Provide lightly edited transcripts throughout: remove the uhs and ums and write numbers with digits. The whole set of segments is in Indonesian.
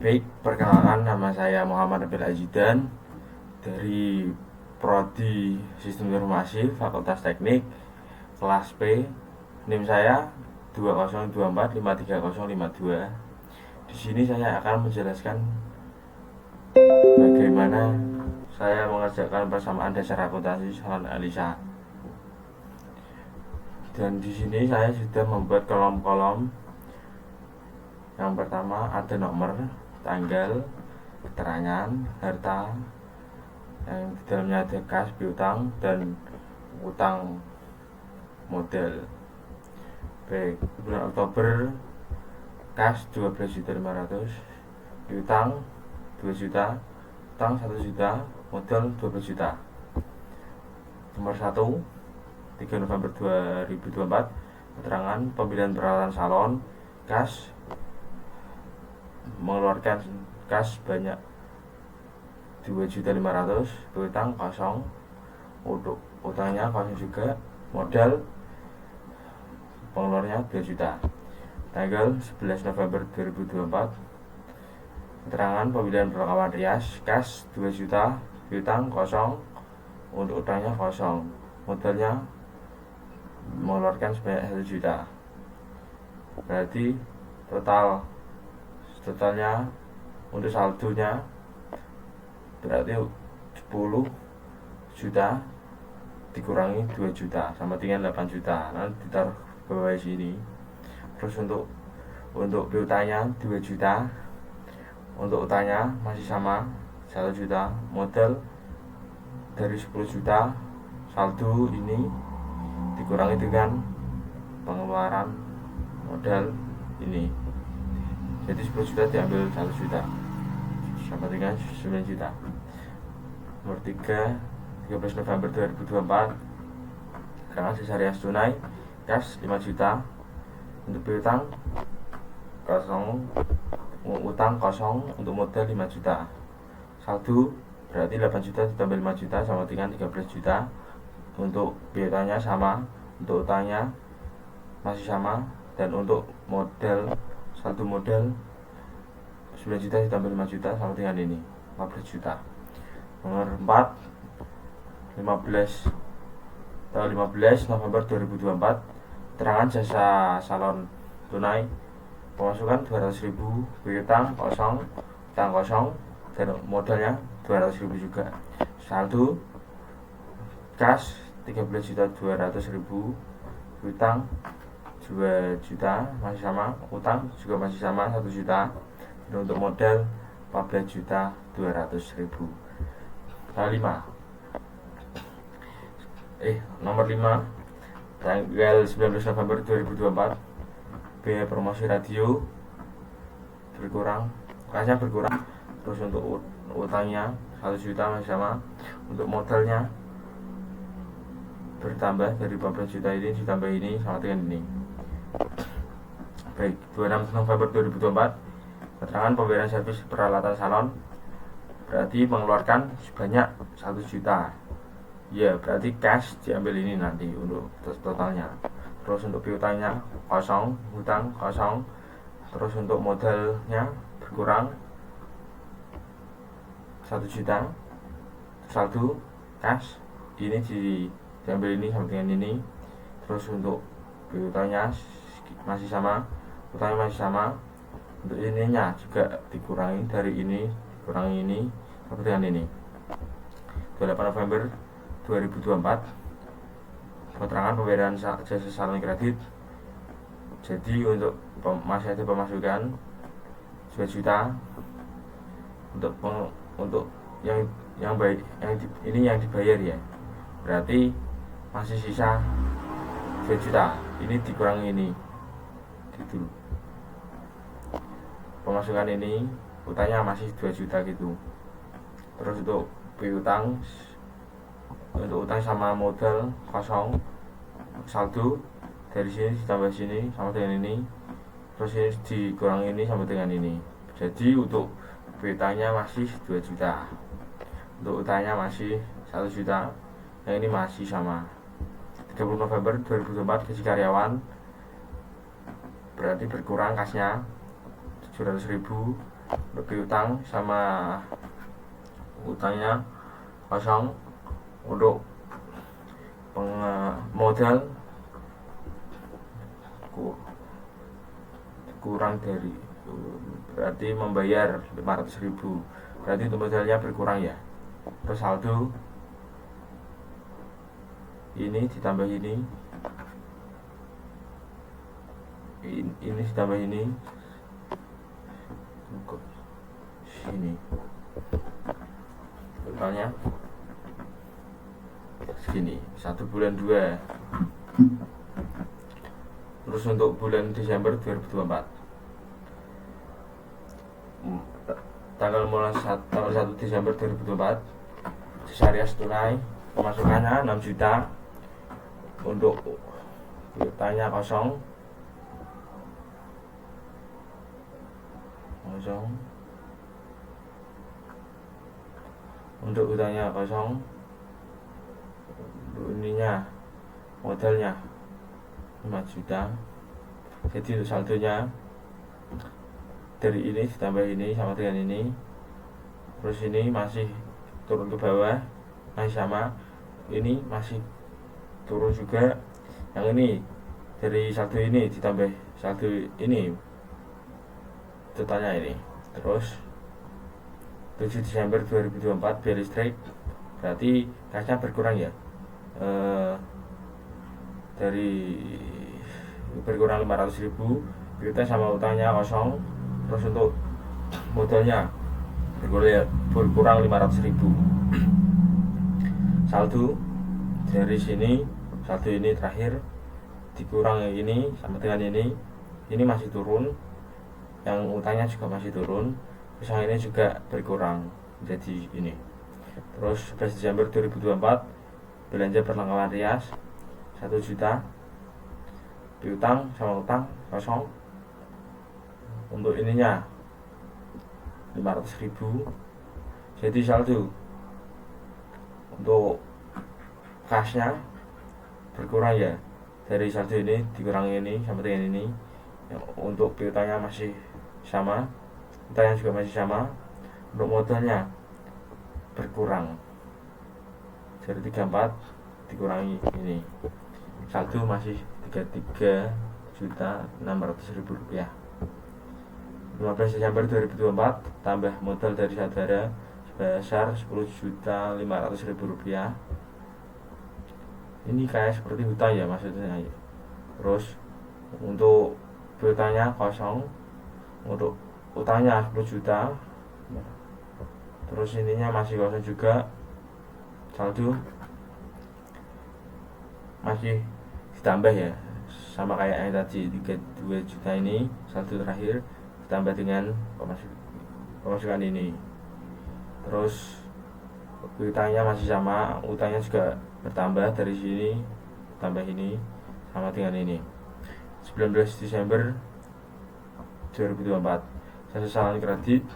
Baik, perkenalkan nama saya Muhammad Nabil Ajidan dari Prodi Sistem Informasi Fakultas Teknik kelas P. NIM saya 20245352. Di sini saya akan menjelaskan bagaimana saya mengerjakan persamaan dasar akuntansi salon Alisa. Dan di sini saya sudah membuat kolom-kolom. Yang pertama ada nomor, tanggal, keterangan, harta, yang di dalamnya ada kas, piutang, dan utang model. Baik, bulan Oktober kas 12.500.000, piutang 2 juta, utang 1 juta, modal 12 juta. Nomor 1, 3 November 2024, keterangan pembelian peralatan salon, kas mengeluarkan kas banyak 2.500.000, piutang kosong, untuk utangnya kosong juga, modal pengeluarannya 2 juta. Tanggal 11 November 2024, keterangan pembelian perlengkapan rias, kas 2 juta, piutang kosong, untuk utangnya kosong, modalnya mengeluarkan sebanyak 1 juta. Berarti totalnya untuk saldonya berarti 10 juta dikurangi 2 juta sama dengan 8 juta. Nanti ditaruh ke bawah sini. Terus untuk piutangnya 2 juta, untuk utangnya masih sama 1 juta, modal dari 10 juta, saldo ini dikurangi dengan pengeluaran modal ini, jadi 10 juta diambil 1 juta sama dengan 9 juta. Nomor 3, 13 November 2024, keterangan sisa rias tunai, kas 5 juta, untuk piutang kosong, utang kosong, untuk modal 5 juta. Saldo berarti 8 juta ditambah 5 juta sama dengan 13 juta. Untuk piutangnya sama, untuk utangnya masih sama, dan untuk modal, saldo modal 9 juta ditambah 5 juta sama dengan ini, 15 juta. Nomor 4, 15 November 2024, keterangan jasa salon tunai, pemasukan 200.000, piutang kosong, utang kosong, dan modalnya 200.000 juga. Saldo kas 13.200.000, piutang 2 juta masih sama, utang juga masih sama 1 juta, dan untuk modal 14.200.000. Nomor 5, tanggal 19 November 2024, biaya promosi radio berkurang, kasnya berkurang. Terus untuk utangnya 1 juta masih sama, untuk modalnya bertambah dari 14 juta ini ditambah ini sama dengan ini. Baik, 26 November 2024, keterangan pembayaran servis peralatan salon, berarti mengeluarkan sebanyak 1 juta. Ya, berarti cash diambil ini nanti untuk totalnya. Terus untuk piutangnya kosong, hutang kosong. Terus untuk modalnya berkurang 1 juta. Saldo cash ini diambil ini sama dengan ini. Terus untuk piutangnya masih sama, utangnya masih sama. Untuk ininya juga dikurangi dari ini, dikurangi ini sama dengan ini. 28 November 2024, keterangan pembayaran jasa salon kredit, jadi untuk masih ada pemasukan 2 juta, untuk yang baik, ini yang dibayar ya, berarti masih sisa 2 juta, ini dikurangi ini gitu. Pemasukan ini, utangnya masih 2 juta gitu. Terus untuk piutang, untuk utang sama modal kosong, saldo dari sini ditambah sini sama dengan ini, terus ini dikurangi ini sama dengan ini, jadi untuk piutangnya masih 2 juta, untuk utangnya masih 1 juta, yang ini masih sama. 30 November 2024, gaji karyawan berarti berkurang kasnya 700.000, lebih utang sama utangnya kosong. Untuk modal kurang dari, berarti membayar 500.000, berarti itu modalnya berkurang ya. Terus saldo ini ditambah ini ditambah ini sini, totalnya segini, 1 bulan 2. Terus untuk bulan Desember 2024, tanggal 1 Desember 2024, Syariah tunai pemasukannya 6 juta, untuk utangnya kosong, untuk utangnya kosong, ininya modalnya 5 juta. Jadi untuk saldonya dari ini ditambah ini sama dengan ini, terus ini masih turun ke bawah, masih sama, ini masih turun juga. Yang ini dari saldo ini ditambah saldo ini, totalnya ini. Terus 7 Desember 2024 biaya listrik, berarti kasnya berkurang ya, dari berkurang 500.000, kita sama utangnya kosong. Terus untuk modalnya berkurang 500.000. Saldo dari sini, saldo ini terakhir dikurang yang ini sama dengan ini masih turun, yang utangnya juga masih turun, terus yang ini juga berkurang jadi ini. Terus 11 Desember 2024 belanja perlengkapan rias 1 juta, piutang sama utang kosong. Untuk ininya 500.000, jadi saldo untuk kasnya berkurang ya, dari saldo ini dikurangi ini sama dengan ini. Untuk piutangnya masih sama, utangnya juga masih sama. Untuk modalnya berkurang, dari 34 dikurangi ini, saldo masih 33.600.000 rupiah. 15 Desember 2024 tambah modal dari saudara sebesar 10.500.000 rupiah. Ini kayak seperti hutang ya maksudnya. Terus untuk piutangnya kosong, untuk utangnya 10 juta, terus ininya masih kosong juga. Saldo masih ditambah ya, sama kayak yang tadi 32 juta ini, saldo terakhir ditambah dengan pemasukan ini. Terus utangnya masih sama, utangnya juga bertambah dari sini, tambah ini sama dengan ini. 19 Desember 2024 sasaran kredit,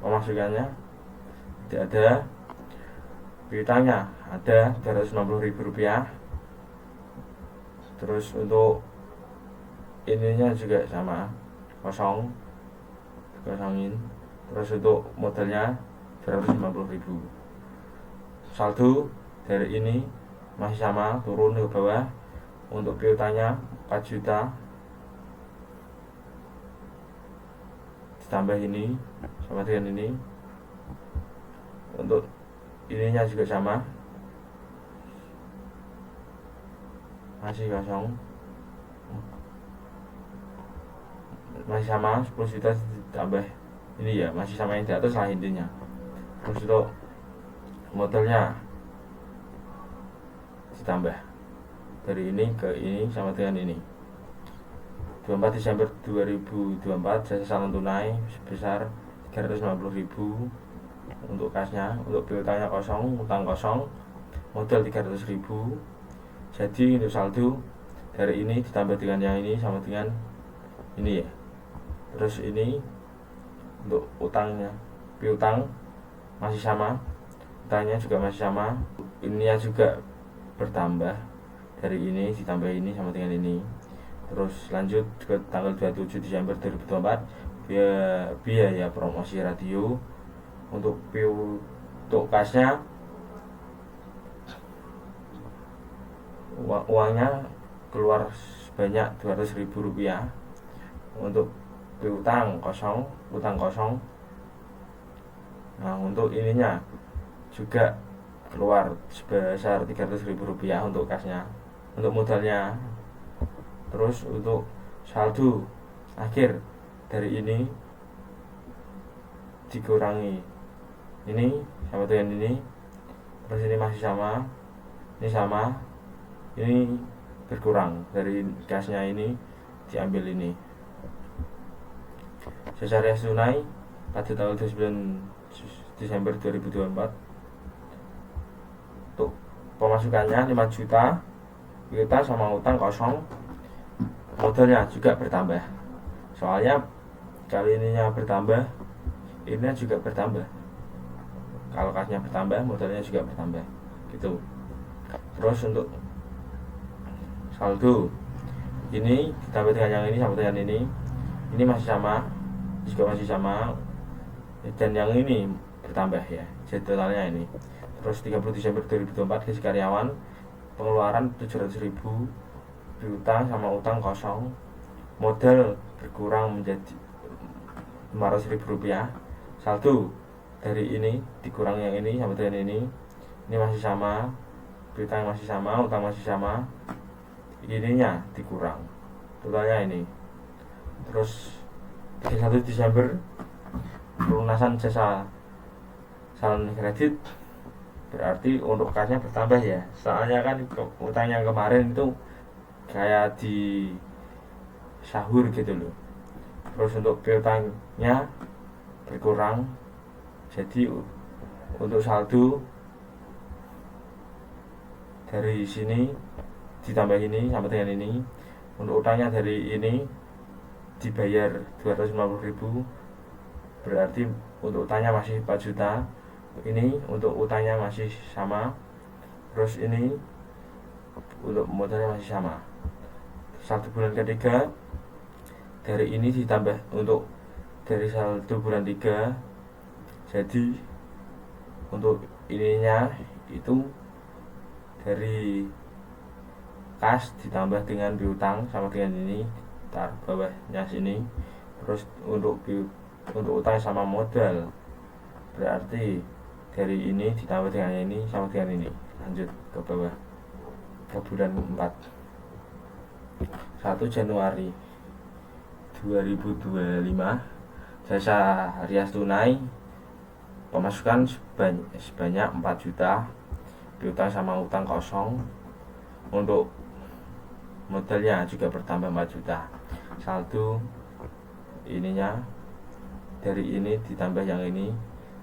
pemasukannya tidak ada, piutangnya ada 350.000 rupiah. Terus untuk ininya juga sama, kosongin. Terus untuk modalnya 250.000. Saldo dari ini masih sama, turun ke bawah. Untuk piutangnya 4 juta, ditambah ini sama dengan ini. Untuk ininya juga sama, masih kosong, masih sama 10 juta ditambah ini ya, masih sama yang di atas lah intinya. Terus untuk modalnya ditambah dari ini ke ini sama dengan ini. 24 Desember 2024 jasa saldo tunai sebesar 350.000 untuk kasnya. Untuk piutangnya kosong, utang kosong, modal 300.000. Jadi untuk saldo dari ini ditambah dengan yang ini sama dengan ini ya. Terus ini untuk utangnya, piutang masih sama, utangnya juga masih sama, ininya juga bertambah dari ini ditambah ini sama dengan ini. Terus lanjut ke tanggal 27 Desember 2024 biaya promosi radio. Untuk kasnya uangnya keluar sebanyak Rp200.000. Untuk utang kosong. Nah, untuk ininya juga keluar sebesar Rp300.000 untuk kasnya, untuk modalnya. Terus untuk saldo akhir dari ini dikurangi ini sama dengan ini, terus ini masih sama, ini berkurang dari kasnya, ini diambil ini. Secara tunai pada tanggal 29 Desember 2024 untuk pemasukannya 5 juta, kita sama utang kosong, modalnya juga bertambah. Soalnya kali ininya bertambah, ininya juga bertambah. Kalau kasnya bertambah, modalnya juga bertambah gitu. Terus untuk saldo ini ditambah dengan yang ini sama dengan ini masih sama, juga masih sama, dan yang ini bertambah ya, jadi totalnya ini. Terus 30 Desember 2024 gaji karyawan, pengeluaran 700.000, piutang sama utang kosong, modal berkurang menjadi Rp500.000. Saldo dari ini dikurang yang ini sama dengan ini masih sama, piutang masih sama, utang masih sama, ininya dikurang, totalnya ini. Terus 31 Desember pelunasan jasa salon kredit, berarti untuk kasnya bertambah ya, soalnya kan utang yang kemarin itu kayak di sahur gitu loh. Terus untuk piutangnya berkurang, jadi untuk saldo dari sini ditambah ini sama dengan ini. Untuk utangnya dari ini dibayar 250.000, berarti untuk utangnya masih 4 juta. Ini untuk utangnya masih sama, terus ini untuk modalnya masih sama. 1 bulan ketiga dari ini ditambah untuk dari saldo bulan 3, jadi untuk ininya itu dari kas ditambah dengan piutang sama dengan ini, taruh bawahnya sini. Terus untuk utang sama modal, berarti dari ini ditambah dengan ini sama dengan ini, lanjut ke bawah ke bulan 4. 1 Januari 2025 jasa rias tunai, pemasukan sebanyak 4 juta, piutang sama utang kosong, untuk modalnya juga bertambah 4 juta. Saldo ininya dari ini ditambah yang ini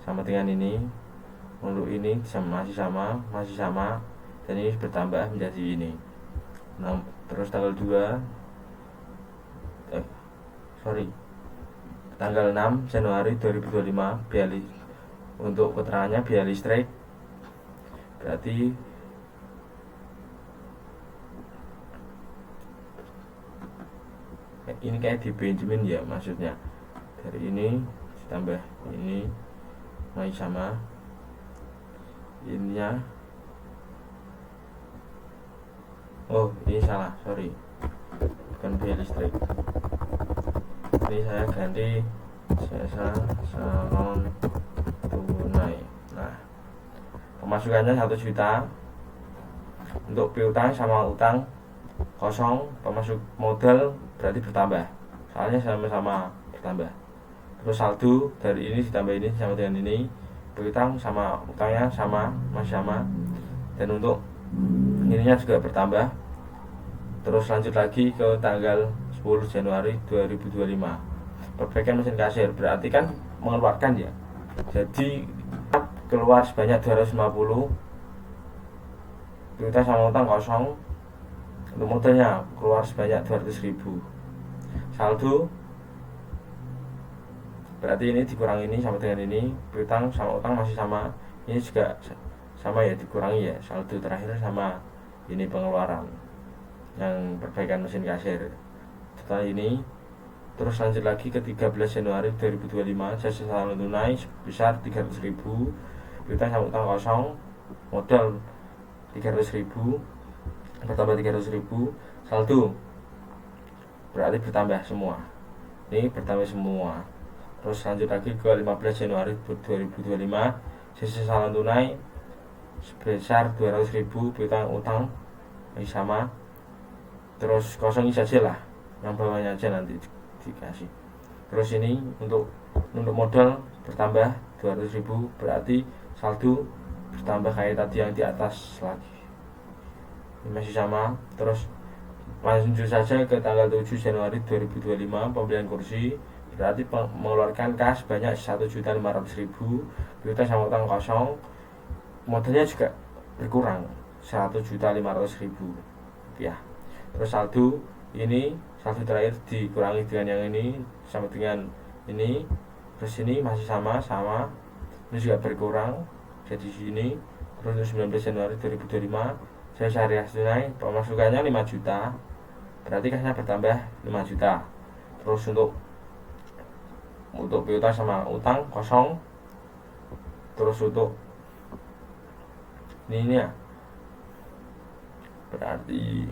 sama dengan ini, untuk ini masih sama, dan ini bertambah menjadi ini. Nah, terus tanggal 6 Januari 2025 biaya, untuk keterangannya biaya listrik, berarti ini kayak di Benjamin ya, maksudnya dari ini ditambah ini masih sama, ininya ini salah, sorry, bukan biaya listrik, ini saya ganti jasa salon tunai. Nah, pemasukannya 1 juta, untuk piutang sama utang kosong, pemasuk modal berarti bertambah, soalnya sama-sama bertambah. Terus saldo dari ini ditambah ini sama dengan ini, piutang sama utangnya masih sama, dan untuk ininya juga bertambah. Terus lanjut lagi ke tanggal 10 Januari 2025 perbaikan mesin kasir, berarti kan mengeluarkan ya, jadi keluar sebanyak 250, piutang sama utang kosong, untuk modalnya keluar sebanyak 200.000. Saldo berarti ini dikurangi ini sama dengan ini, piutang sama utang masih sama, ini juga sama ya, dikurangi ya, saldo terakhir sama ini pengeluaran yang perbaikan mesin kasir. Setelah ini Terus lanjut lagi ke 13 Januari 2025, jasa saldo tunai sebesar 300.000, piutang sama utang kosong, modal 300.000 bertambah 300.000, saldo berarti bertambah semua. Ini bertambah semua. Terus lanjut lagi ke 15 Januari 2025, sisa saldo tunai sebesar 200.000, piutang utang masih sama. Terus kosongin saja lah, yang bawahnya aja nanti dikasih. Terus ini untuk modal bertambah 200.000, berarti saldo bertambah kayak tadi yang di atas lagi. Ini masih sama. Terus lanjut saja ke tanggal 7 Januari 2025, pembelian kursi berarti mengeluarkan kas banyak 1.500.000, piutang sama utang kosong, modalnya juga berkurang 1.500.000 rupiah. Terus saldo ini, saldo terakhir dikurangi dengan yang ini sama dengan ini, terus ini masih sama, ini juga berkurang jadi sini. Terus 19 Januari 2025, saya syariah tunai pemasukannya 5 juta, berarti kasnya bertambah 5 juta. Terus untuk piutang sama utang kosong. Terus untuk ini ya, berarti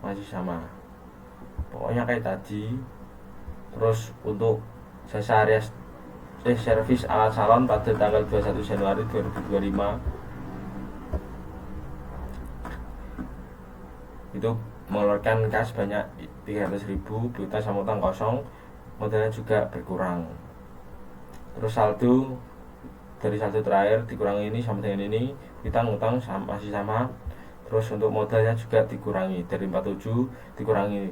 masih sama, pokoknya kayak tadi. Terus untuk jasa servis alat salon pada tanggal 21 Januari 2025 itu mengeluarkan kas banyak 300.000, piutang sama utang kosong, modalnya juga berkurang. Terus saldo dari saldo terakhir dikurangi ini sama dengan ini, piutang utang masih sama. Terus untuk modalnya juga dikurangi dari 47 dikurangi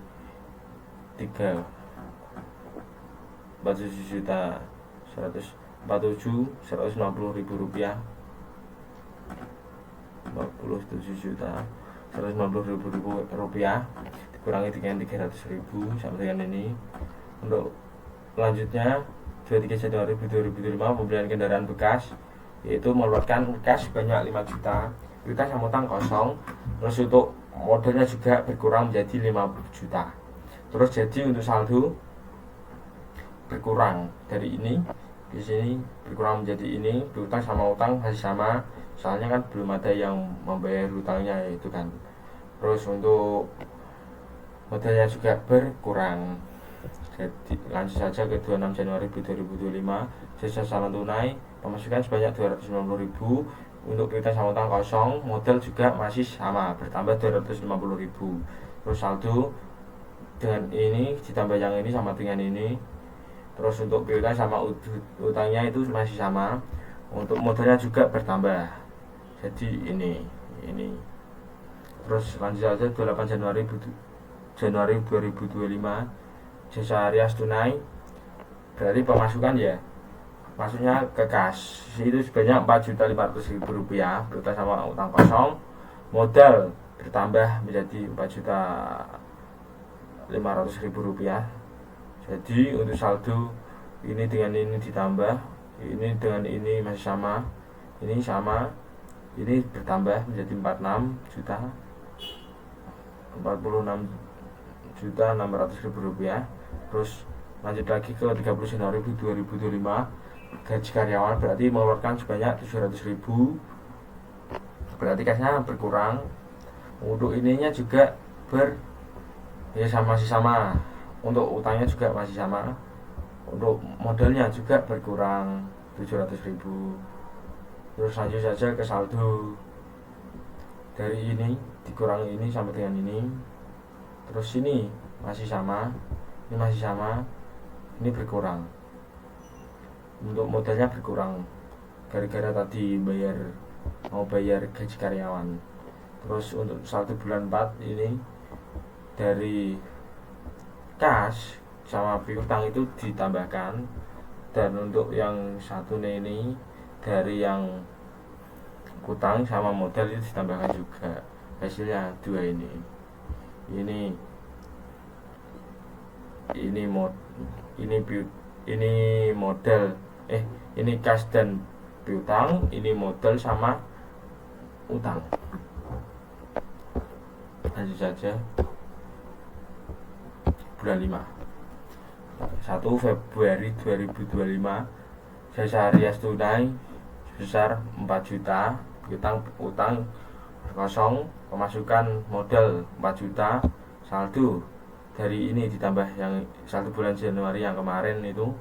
47 juta 150.000 rupiah, 47 juta 150.000 rupiah dikurangi dengan 300.000 sama dengan ini. Untuk selanjutnya 23 Januari 2005, pembelian kendaraan bekas, yaitu mengeluarkan kas banyak 5 juta, piutang sama utang kosong. Terus untuk modalnya juga berkurang menjadi 5 juta. Terus jadi untuk saldo berkurang dari ini, di sini berkurang menjadi ini, piutang sama utang masih sama, soalnya kan belum ada yang membayar hutangnya itu kan. Terus untuk modalnya juga berkurang. Jadi lanjut saja ke 26 Januari 2025, jasa saldo tunai pemasukan sebanyak 250.000, untuk piutang sama utang kosong, modal juga masih sama bertambah 250.000. Terus saldo dengan ini ditambah yang ini sama dengan ini. Terus untuk piutang sama utangnya itu masih sama, untuk modalnya juga bertambah jadi ini. Terus lanjut saja 28 Januari 2025, jasa rias tunai berarti pemasukan ya, maksudnya ke kas itu sebanyak 4.500.000 rupiah, piutang sama utang kosong, modal bertambah menjadi 4.500.000 rupiah. Jadi untuk saldo ini dengan ini ditambah, ini dengan ini masih sama, ini sama, ini bertambah menjadi 46.600.000 rupiah. Terus lanjut lagi ke 30 Januari 2025, gaji karyawan berarti mengeluarkan sebanyak 700.000, berarti kasnya berkurang. Untuk ininya juga masih sama, untuk utangnya juga masih sama, untuk modalnya juga berkurang 700.000. Terus lanjut saja ke saldo dari ini dikurangi ini sama dengan ini. Terus ini masih sama, ini masih sama, ini berkurang. Untuk modalnya berkurang gara-gara tadi mau bayar gaji karyawan. Terus untuk saldo bulan 4 ini dari kas sama piutang itu ditambahkan, dan untuk yang satu ini dari yang utang sama modal itu ditambahkan juga, hasilnya dua ini modal ini kas dan piutang, ini modal sama utang. Lanjut saja bulan 5. 1 Februari 2025 sisa harian tunai sebesar 4 juta, utang kosong, pemasukan modal 4 juta, saldo dari ini ditambah yang saldo bulan Januari yang kemarin itu,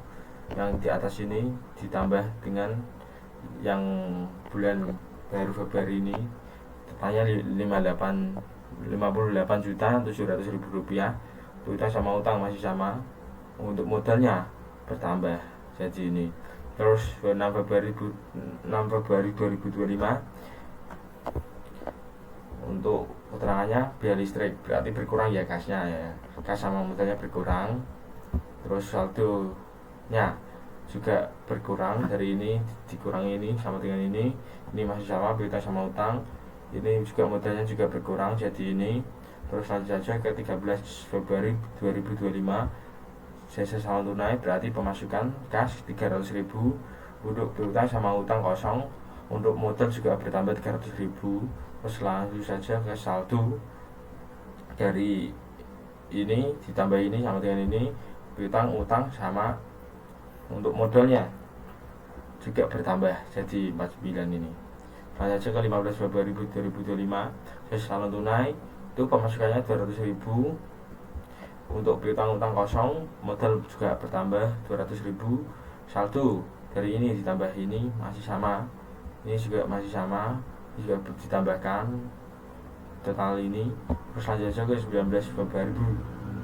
yang di atas ini ditambah dengan yang bulan baru Februari ini, totalnya 58.700.000 rupiah. Utang sama utang masih sama, untuk modalnya bertambah jadi ini. Terus 6 Februari 2025 untuk keterangannya biaya listrik berarti berkurang ya kasnya ya, kas sama modalnya berkurang. Terus saldonya juga berkurang, dari ini dikurangi ini sama dengan ini masih sama berita sama utang, ini juga modalnya juga berkurang jadi ini. Terus lanjut saja ke 13 Februari 2025 sisa saldo tunai berarti pemasukan kas 300.000, untuk piutang sama utang kosong, untuk modal juga bertambah 300.000. Terus langsung saja ke saldo dari ini ditambah ini sama dengan ini, piutang utang sama untuk modalnya juga bertambah jadi 49 ini. Lanjut saja ke 15 Februari 2025 sisa saldo tunai itu pemasukannya 200.000, untuk piutang utang kosong, modal juga bertambah 200.000, saldo dari ini ditambah ini masih sama, ini juga masih sama, ini juga ditambahkan total ini. Terus lanjut saja ke 19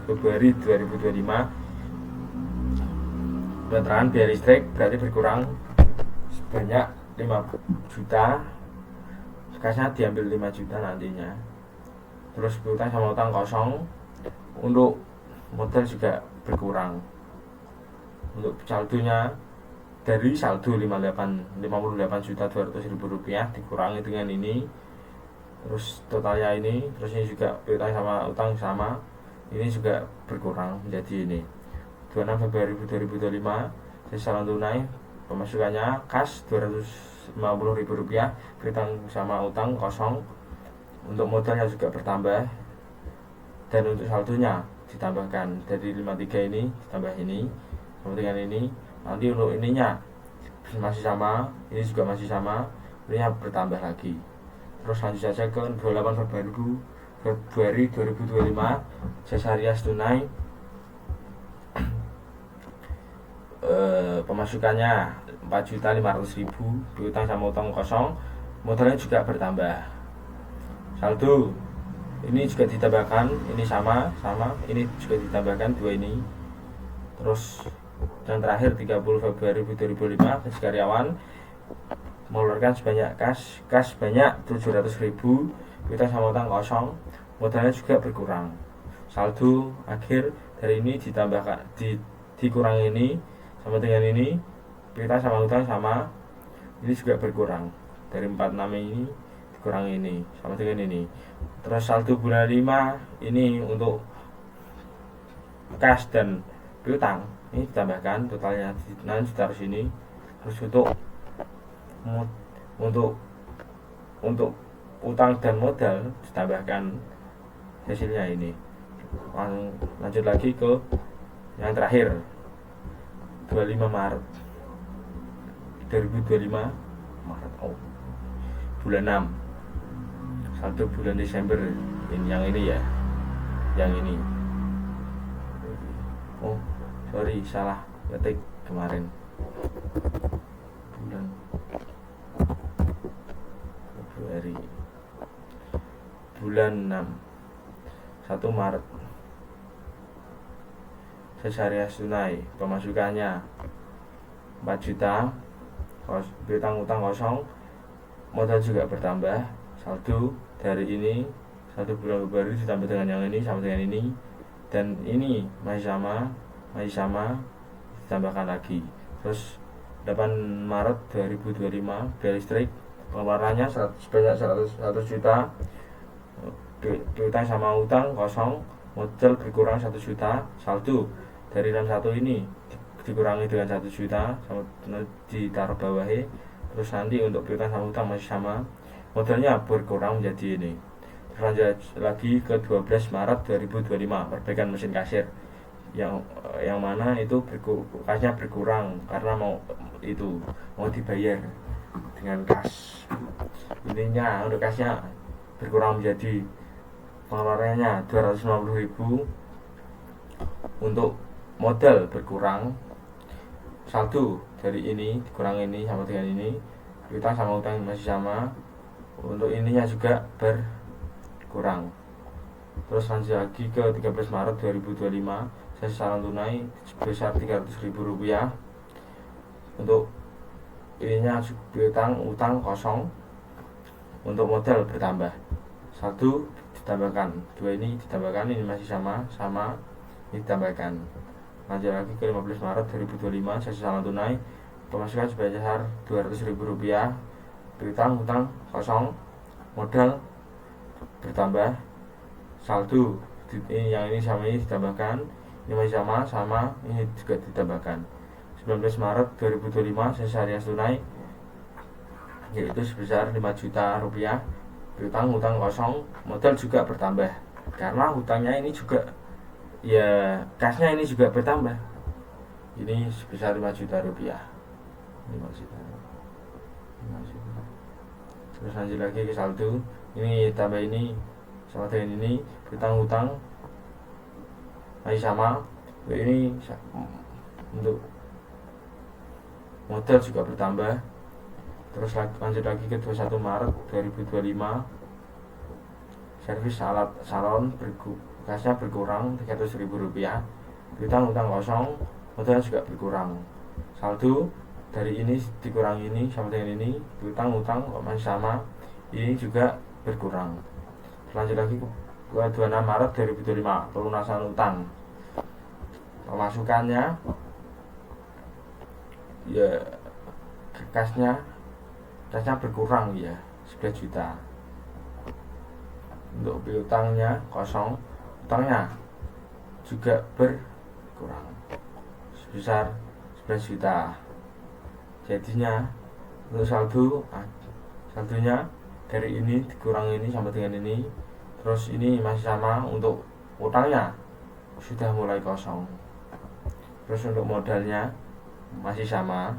Februari 2025 keterangan biaya listrik berarti berkurang sebanyak 5 juta, kasnya diambil 5 juta nantinya. Terus piutang sama utang kosong, untuk modal juga berkurang, untuk saldonya dari saldo 58.200.000 rupiah dikurangi dengan ini, terus totalnya ini, terus ini juga piutang sama utang sama, ini juga berkurang menjadi ini. 26 Februari 2025 sisa saldo tunai pemasukannya kas 250.000 rupiah, piutang sama utang kosong, untuk modalnya juga bertambah, dan untuk saldonya ditambahkan dari 53 ini ditambah ini sama dengan ini. Nanti untuk ininya masih sama, ini juga masih sama, ini bertambah lagi. Terus lanjut saja ke 28 Februari 2025 sisa harian tunai pemasukannya 4.500.000, piutang sama utang kosong, modalnya juga bertambah, saldo ini juga ditambahkan, ini sama, ini juga ditambahkan dua ini. Terus yang terakhir 30 Februari 2005 gaji karyawan mengeluarkan sebanyak kas sebanyak 700.000, piutang sama utang kosong, modalnya juga berkurang, saldo akhir dari ini ditambahkan dikurangi ini sama dengan ini, piutang sama utang sama, ini juga berkurang dari 46 ini dikurangi ini sama dengan ini. Terus saldo bulan 5 ini untuk kas dan piutang ini ditambahkan, totalnya nanti ditaruh sini. Terus untuk utang dan modal ditambahkan hasilnya ini. Lanjut lagi ke yang terakhir 25 Maret 2025 bulan 6 saldo bulan Desember ini, yang ini ya, yang ini. Oh sorry, salah ketik kemarin, bulan Februari bulan 6 1 Maret sisa harian tunai pemasukannya 4 juta, piutang utang kosong, modal juga bertambah, saldo dari ini saldo bulan Februari ditambah dengan yang ini sama dengan ini, dan ini masih sama ditambahkan lagi. Terus 8 Maret 2025 biaya listrik pengeluarannya sebanyak 100 juta, piutang sama utang kosong, modal berkurang 1 juta, saldo dari 61 ini dikurangi dengan 1 juta sama ditaruh bawahnya. Terus nanti untuk piutang sama utang masih sama, modalnya berkurang menjadi ini. Lanjut lagi ke 12 Maret 2025 perbaikan mesin kasir yang mana itu kasnya berkurang karena mau dibayar dengan kas. Intinya untuk kasnya berkurang menjadi pengeluarannya 250.000, untuk modal berkurang, saldo dari ini dikurang ini sama dengan ini, piutang sama utang masih sama, untuk ininya juga berkurang. Terus lanjut lagi ke 13 Maret 2025, saya saran tunai sebesar Rp300.000. Untuk ininya piutang utang kosong, untuk modal bertambah, satu ditambahkan, dua ini ditambahkan, ini masih sama ini ditambahkan. Lanjut lagi ke 15 Maret 2025, saya saran tunai pemasukan sebesar Rp200.000, piutang utang kosong, modal bertambah, saldo ini yang ini sama ini ditambahkan, ini masih sama ini juga ditambahkan. 19 Maret 2025 saya alias tunai yaitu sebesar Rp5 juta, piutang utang kosong, modal juga bertambah karena hutangnya ini juga ya kasnya ini juga bertambah, ini sebesar Rp5 juta. Terus lanjut lagi ke saldo, ini tambah ini sama dengan ini, piutang utang masih sama, ini untuk modal juga bertambah. Terus lanjut lagi ke 21 Maret 2025, servis alat salon kasnya berkurang Rp300.000, piutang utang kosong, modal juga berkurang, saldo dari ini dikurang ini sama dengan ini, piutang utang masih sama, ini juga berkurang. Lanjut lagi ke 26 Maret 2025, pelunasan utang, pemasukannya ya kasnya berkurang ya 11 juta. Untuk piutangnya kosong, utangnya juga berkurang sebesar 11 juta. Jadinya untuk saldonya dari ini dikurang ini sama dengan ini, terus ini masih sama, untuk utangnya sudah mulai kosong, terus untuk modalnya masih sama.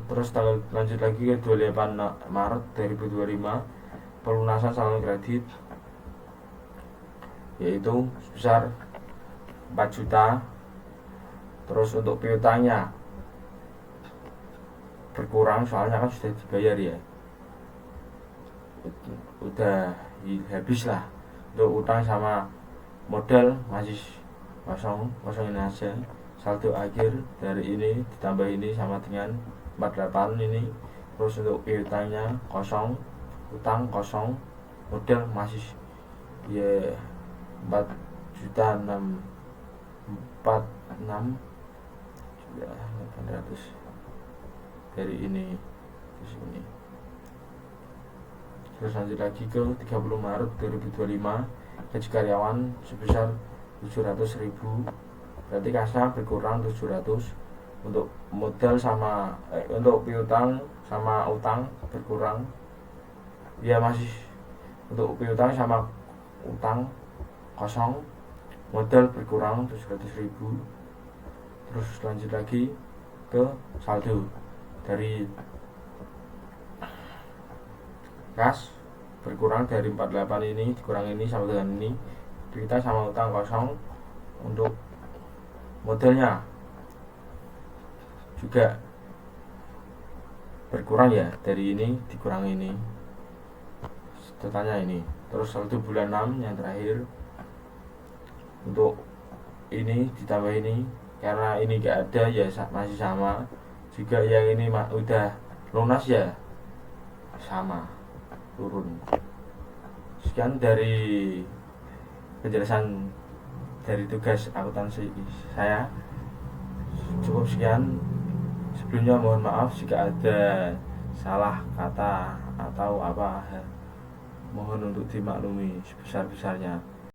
Terus lanjut lagi ke 28 Maret 2025, pelunasan saldo kredit yaitu sebesar 4 juta. Terus untuk piutangnya berkurang soalnya kan sudah dibayar ya, udah habis lah. Untuk utang sama modal masih kosongin aja. Saldo akhir dari ini ditambah ini sama dengan 48 ini. Terus untuk piutangnya kosong, utang kosong, modal masih ya 4 juta 800 dari ini ke sini. Terus lanjut lagi ke 30 Maret 2025, gaji karyawan sebesar 700.000, berarti kasnya berkurang 700. Untuk modal sama untuk piutang sama utang berkurang ya, masih untuk piutang sama utang kosong, modal berkurang 700.000. Terus lanjut lagi ke saldo dari kas berkurang dari 48 ini dikurang ini sama dengan ini, kita sama utang kosong. Untuk modalnya juga berkurang ya, dari ini dikurang ini, totalnya ini. Terus saldo bulan 6 yang terakhir, untuk ini ditambah ini karena ini gak ada ya masih sama juga, yang ini udah lunas ya sama turun. Sekian dari penjelasan dari tugas akuntansi saya, cukup sekian. Sebelumnya mohon maaf jika ada salah kata atau apa, mohon untuk dimaklumi sebesar-besarnya.